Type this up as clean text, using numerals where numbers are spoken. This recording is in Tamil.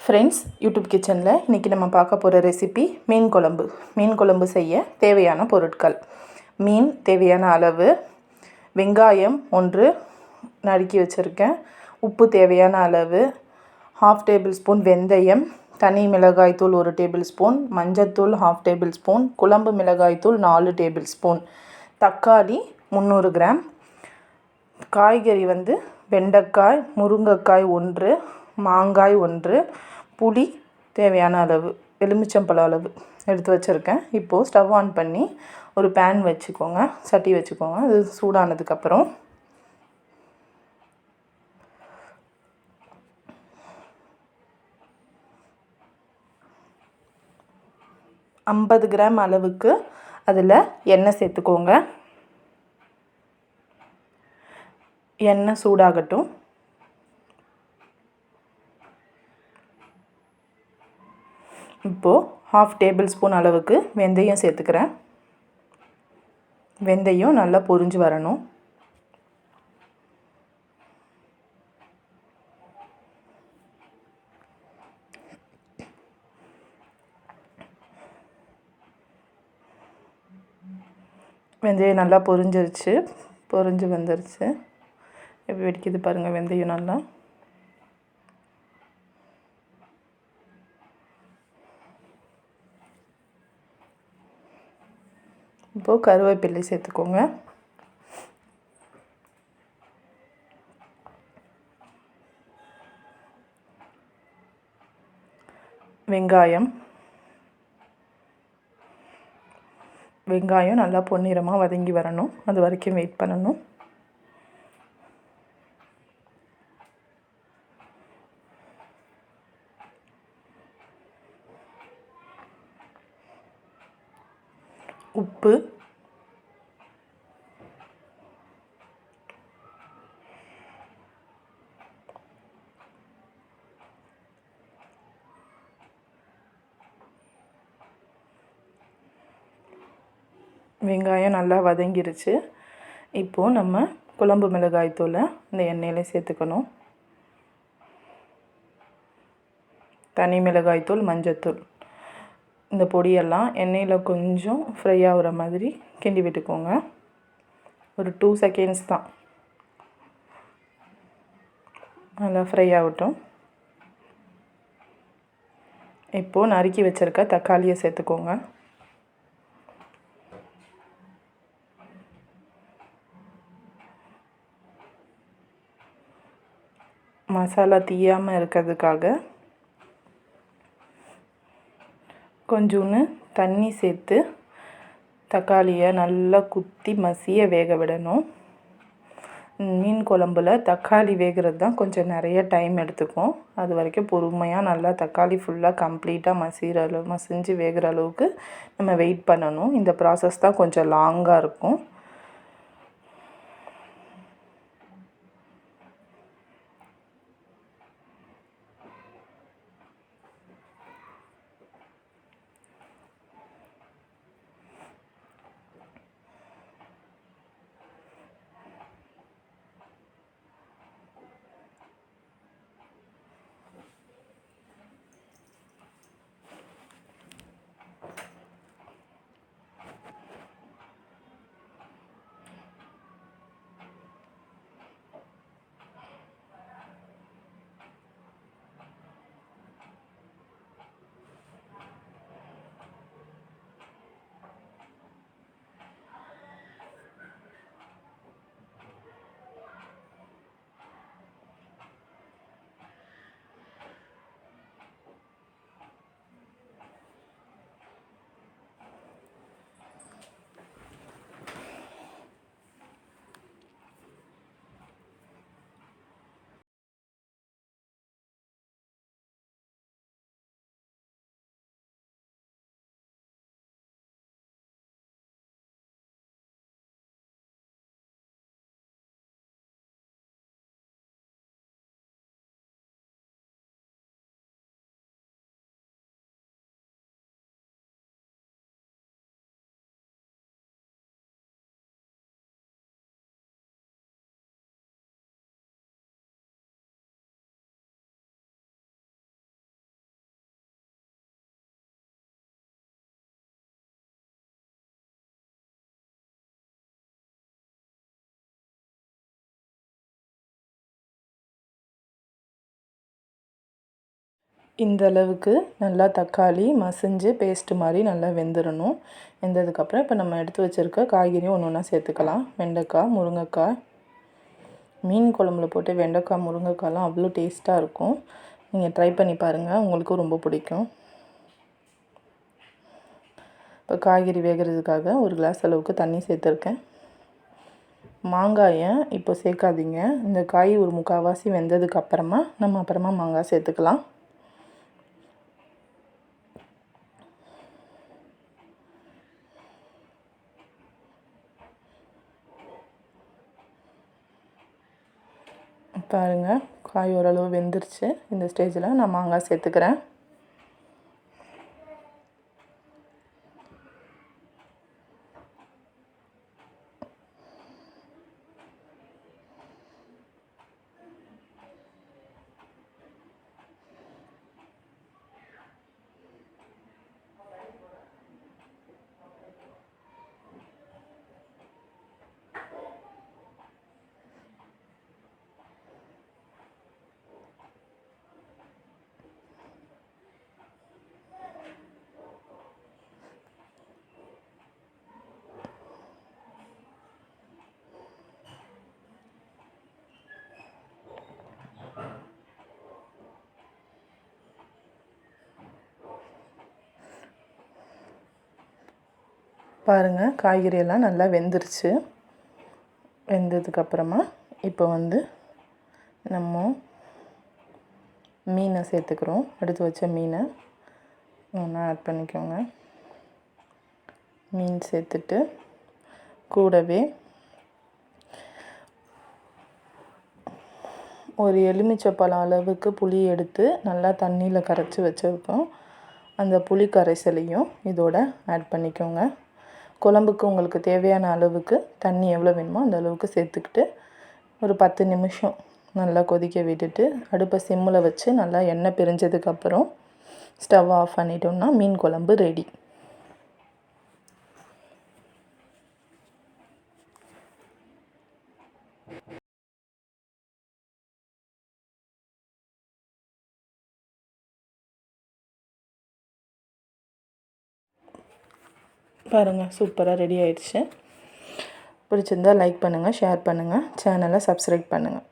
ஃப்ரெண்ட்ஸ், யூடியூப் கிச்சனில் இன்றைக்கி நம்ம பார்க்க போகிற ரெசிபி மீன் குழம்பு. மீன் குழம்பு செய்ய தேவையான பொருட்கள்: மீன் தேவையான அளவு, வெங்காயம் 1 நறுக்கி வச்சுருக்கேன், உப்பு தேவையான அளவு, 1/2 டேபிள் ஸ்பூன் வெந்தயம், தனி மிளகாய்த்தூள் 1 டேபிள் ஸ்பூன், மஞ்சத்தூள் 1/2 டேபிள் ஸ்பூன், குழம்பு மிளகாய்த்தூள் 4 டேபிள் ஸ்பூன், தக்காளி 300 கிராம், காய்கறி வெண்டைக்காய், முருங்கைக்காய் 1, மாங்காய் 1, புளி தேவையான அளவு, எலுமிச்சம்பழ அளவு எடுத்து வச்சுருக்கேன். இப்போது ஸ்டவ் ஆன் பண்ணி ஒரு பேன் வச்சுக்கோங்க, சட்டி வச்சுக்கோங்க. அது சூடானதுக்கப்புறம் 50 கிராம் அளவுக்கு அதில் எண்ணெய் சேர்த்துக்கோங்க. எண்ணெய் சூடாகட்டும். இப்போது 1/2 டேபிள் ஸ்பூன் அளவுக்கு வெந்தயம் சேர்த்துக்கிறேன். வெந்தயம் நல்லா பொரிஞ்சு வரணும். வெந்தயம் நல்லா பொரிஞ்சு வந்துருச்சு. எப்படி வெடிக்குது பாருங்கள் வெந்தயம் நல்லா. இப்போது கருவேப்பிலை சேர்த்துக்கோங்க. வெங்காயம் நல்லா பொன்னிறமாக வதங்கி வரணும். அது வரைக்கும் வெயிட் பண்ணணும். உப்பு, வெங்காயம் நல்லா வதங்கிருச்சு. இப்போது நம்ம குழம்பு மிளகாய்த்தூளை இந்த எண்ணெயில் சேர்த்துக்கணும். தனி மிளகாய்த்தூள், மஞ்சத்தூள், இந்த பொடியெல்லாம் எண்ணெயில் கொஞ்சம் ஃப்ரை ஆகிற மாதிரி கிண்டி விட்டுக்கோங்க. ஒரு 2 செகண்ட்ஸ் தான், நல்லா ஃப்ரை ஆகட்டும். இப்போது நறுக்கி வச்சுருக்க தக்காளியை சேர்த்துக்கோங்க. மசாலா தீயாமல் இருக்கிறதுக்காக கொஞ்சோன்னு தண்ணி சேர்த்து தக்காளியை நல்லா குத்தி மசிய வேக விடணும். மீன் குழம்புல தக்காளி வேகிறது தான் கொஞ்சம் நிறைய டைம் எடுத்துக்கும். அது வரைக்கும் பொறுமையாக நல்லா தக்காளி ஃபுல்லாக கம்ப்ளீட்டாக மசிஞ்சு வேகிற அளவுக்கு நம்ம வெயிட் பண்ணணும். இந்த ப்ராசஸ் தான் கொஞ்சம் லாங்காக இருக்கும். இந்த அளவுக்கு நல்லா தக்காளி மசிஞ்சு பேஸ்ட்டு மாதிரி நல்லா வெந்துடணும். வெந்ததுக்கப்புறம் இப்போ நம்ம எடுத்து வச்சுருக்க காய்கறியும் ஒன்று ஒன்றா சேர்த்துக்கலாம். வெண்டைக்காய், முருங்கைக்காய். மீன் குழம்புல போட்டு வெண்டைக்காய் முருங்கைக்காய்லாம் அவ்வளோ டேஸ்ட்டாக இருக்கும். நீங்கள் ட்ரை பண்ணி பாருங்கள், உங்களுக்கும் ரொம்ப பிடிக்கும். இப்போ காய்கறி வேகிறதுக்காக ஒரு கிளாஸ் அளவுக்கு தண்ணி சேர்த்துருக்கேன். மாங்காயை இப்போ சேர்க்காதீங்க. இந்த காய் ஒரு முக்கால்வாசி வெந்ததுக்கு அப்புறமா நம்ம அப்புறமா மாங்காய் சேர்த்துக்கலாம். பாருங்கள், காய் ஓரளவு வெந்துருச்சு. இந்த ஸ்டேஜில் நான் மாங்காய் சேர்த்துக்கிறேன். பாருங்கள், காய்கறியெல்லாம் நல்லா வெந்துருச்சு. வெந்ததுக்கப்புறமா இப்போ நம்ம மீனை சேர்த்துக்கிறோம். எடுத்து வச்ச மீனை ஒன்றா ஆட் பண்ணிக்கோங்க. மீன் சேர்த்துட்டு கூடவே ஒரு எலுமிச்சைப்பழம் அளவுக்கு புளி எடுத்து நல்லா தண்ணியில் கரைச்சி வச்சுருக்கோம். அந்த புளி கரைசலையும் இதோட ஆட் பண்ணிக்கோங்க. குழம்புக்கு உங்களுக்கு தேவையான அளவுக்கு தண்ணி எவ்வளோ வேணுமோ அந்த அளவுக்கு சேர்த்துக்கிட்டு ஒரு 10 நிமிஷம் நல்லா கொதிக்க விட்டுட்டு அடுப்பை சிம்மில் வச்சு நல்லா எண்ணெய் பிரிஞ்சதுக்கப்புறம் ஸ்டவ் ஆஃப் பண்ணிட்டோம்னா மீன் குழம்பு ரெடி. பாருங்கள், சூப்பராக ரெடி ஆயிடுச்சு. பிடிச்சிருந்தால் லைக் பண்ணுங்கள், ஷேர் பண்ணுங்கள், சேனலை சப்ஸ்கிரைப் பண்ணுங்கள்.